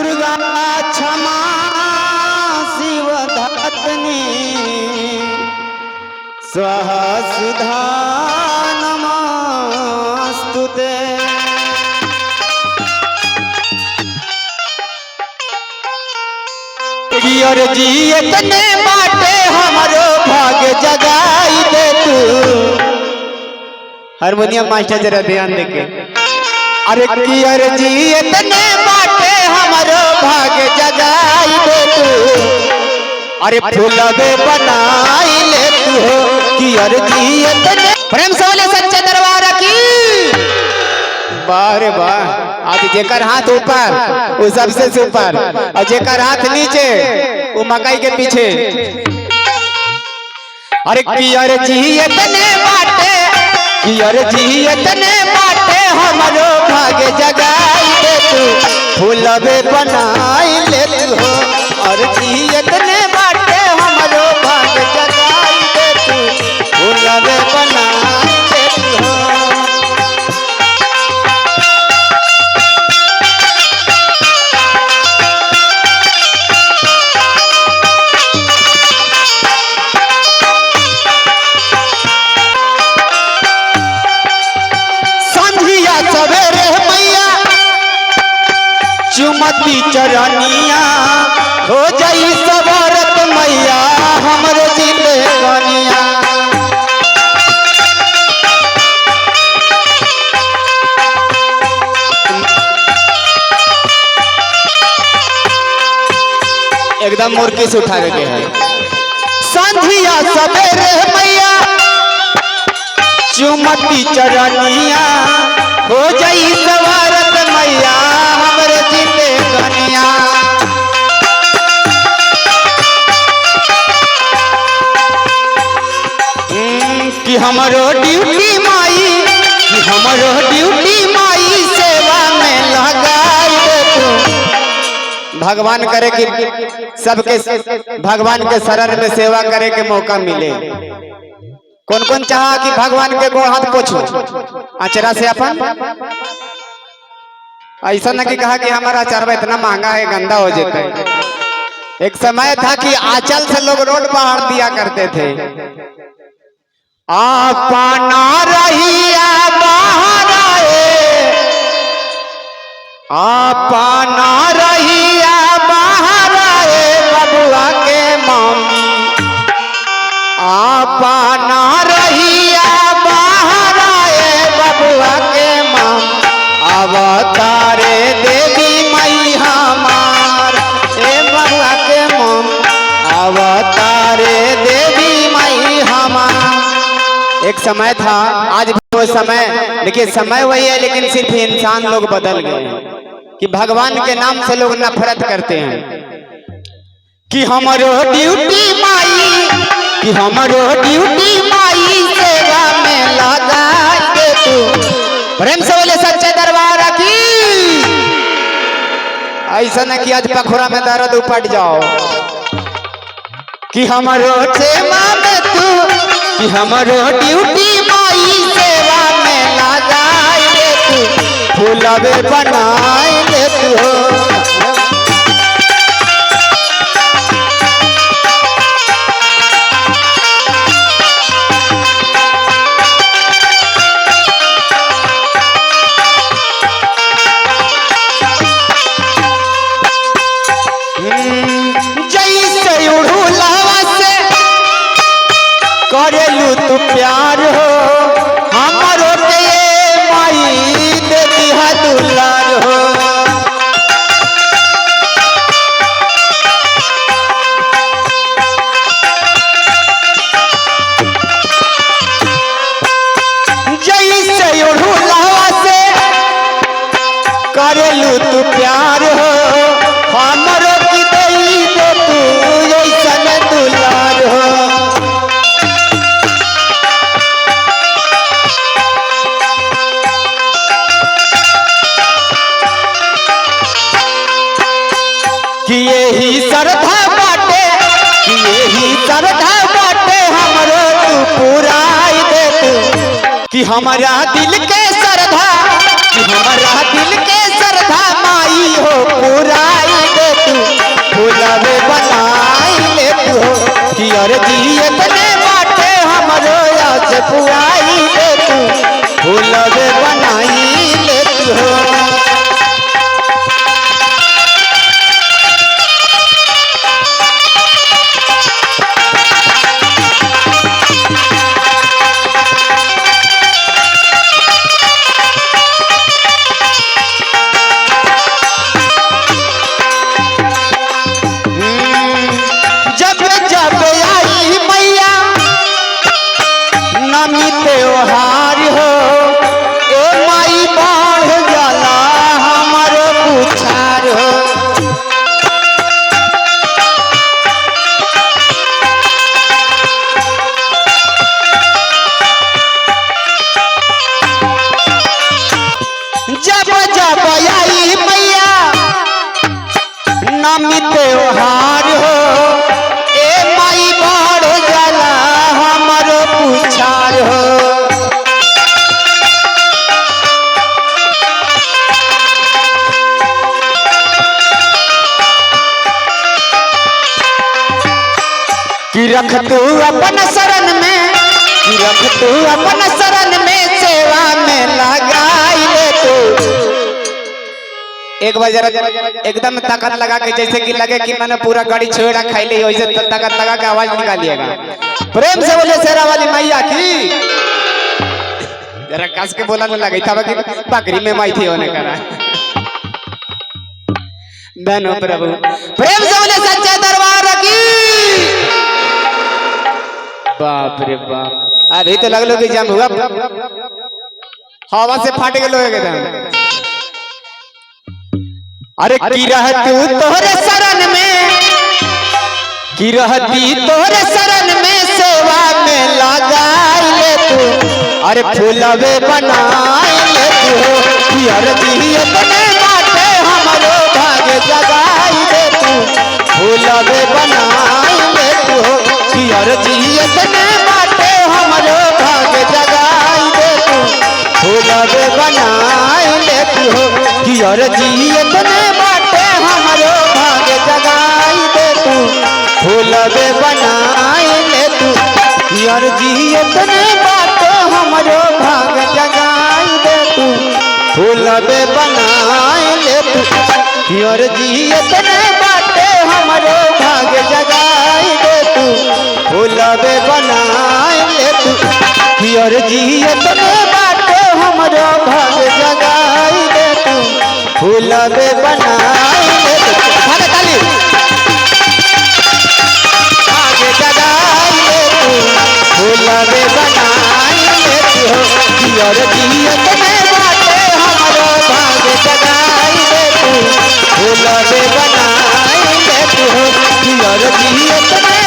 दुर्गा क्षमा शिवधात्नी स्वाहा सुधा नमस्तुते। और जी इतने बाटे हमारो भाग्य जगाई दे तू। हारमोनियम मास्टर जरा ध्यान देके। अरे कियर जी इतने बाटे हमारो भाग्य जगाई दे तू। अरे फूलबे बनाई ले तू हो कियर जी इतने। प्रेम से बोले सच्चे दरबार की। बारे वाह। आज जेकर हाथ ऊपर वो सबसे ऊपर और जेकर हाथ नीचे वो मकई के पीछे। अरे कियर जी इतने बाटे कियर जी इतने बाटे हमारो भाग्य जगाई दे तू। फूलबे बनाई ले तू हो और जी इतने बाटे हमारो भाग्य जगाई दे तू। फूलबे बनाई ले तू हो। चुमती चरनिया हो जाई सवारत मैया हमरे जिले कनिया। एकदम मुर्की से उठावे के है। संधिया सवेरे मैया चुमती चरनिया हो जाई सवारत मैया हमरे जिले कनिया। कि हमरो ड्यूटी माई कि हमरो ड्यूटी माई सेवा में लगाई दे तू। भगवान करे कि सबके भगवान के शरण में सेवा करे के मौका मिले। कौन कौन चाहा कि भगवान के गोड़ हाथ पोछो आचरा से अपन। ऐसा न कि कहा कि हमारा अचारवा इतना महंगा है गंदा हो जाता है। एक समय था कि आंचल से लोग रोड बाहर दिया करते थे। अपना रहिया बाहर आए अपना रहिया बाहर आए बबुआ के मम्मी। अपना रहिया बाहर आए बबुआ के मम्मी। अवतारे देवी मई हमार ए बबुआ के मम। अवतारे देवी मई हमार। एक समय था आज भी वो समय लेकिन समय वही है लेकिन सिर्फ इंसान लोग बदल गए कि भगवान के नाम से लोग नफरत करते हैं। कि हमारो ड्यूटी माई कि हमारो ड्यूटी माई सेवा में लगाई दे तू। प्रेम से बोले सच्चे दरबार की। ऐसा न कि आज पखुरा में दर्द उपट जाओ। कि हमारो सेवा में तू कि हमारो ड्यूटी माई सेवा में लगाई दे तू। फूलबे बनाई दे तू हो। करेलू तू प्यार हो हमारो के माई दे दिहा दुलार हो। जैसे उड़ूलावा से करेलू तू प्यार हो हमारो की दे दे तू ऐसन दुलार हो। कि यही श्रद्धा बाटे कि यही श्रद्धा बाटे हमरो तू पुराई दे तू। कि हमारा दिल के श्रद्धा कि हमारा दिल के श्रद्धा माई हो पुराई पियर जी इतने बाटे हमरो आज पुराई ले तू फूलवे बनाई ले तू हो। त्योहार हो ए माई बढ़ जाला हमारो पुछार हो। जब जब आई मैया नमी त्योहार हो ए माई बढ़ जाला हमारो पुछार हो। कि रख तू अपन शरण में, कि रख तू अपन शरण में सेवा में लगाई ले तू। एक बार जरा एकदम ताकत लगा के, जैसे कि लगे कि मैंने पूरा गाड़ी छोड़ा खाई ली, वैसे ताकत लगा के आवाज निकालिएगा। प्रेम से बोले शेरा वाली मैया की। जरा कस के बोला लगा था कि पकड़ी में माई थी होने करा। धन्य प्रभु। प्रेम से बोले सच्चे दरबार की। बाप रे बाप, अभी तो लगलो कि जम हुआ हवा से फाट गए लोग एकदम। अरे की रहतू तोहरे शरण में, की रहती तोहरे शरण में सेवा में लगाई ले तू। अरे फूलवे बनाई ले तू, पियर जी इतने बाटे हमरो भाग जगाई ले तू। फूलवे बनाई ले तू, पियर जी इतने बाटे हमरो भाग जगाई दे तू। फूलवे बनाई ले तू, पियर जी इतने बाटे हमरो भाग जगाई दे तू। फूलवे बनाई ले तू, पियर जी इतने बाटे हमरो भाग जगाई दे तू। फूलवे बनाई ले तू, पियर जी इतने बाटे हमरो भाग जगाई दे तू। फूलवे बनाई ले तू, पियर जी इतने बाटे हमरो भाग जगाई दे तू। फूलवे बनाई ले तू, भाग ताली भाग जगाई ले तू। फूलवे बनाई ले तू, पियर जी इतने बाटे हमरो भाग जगाई दे तू। फूलवे बनाई ले तू, पियर जी इतने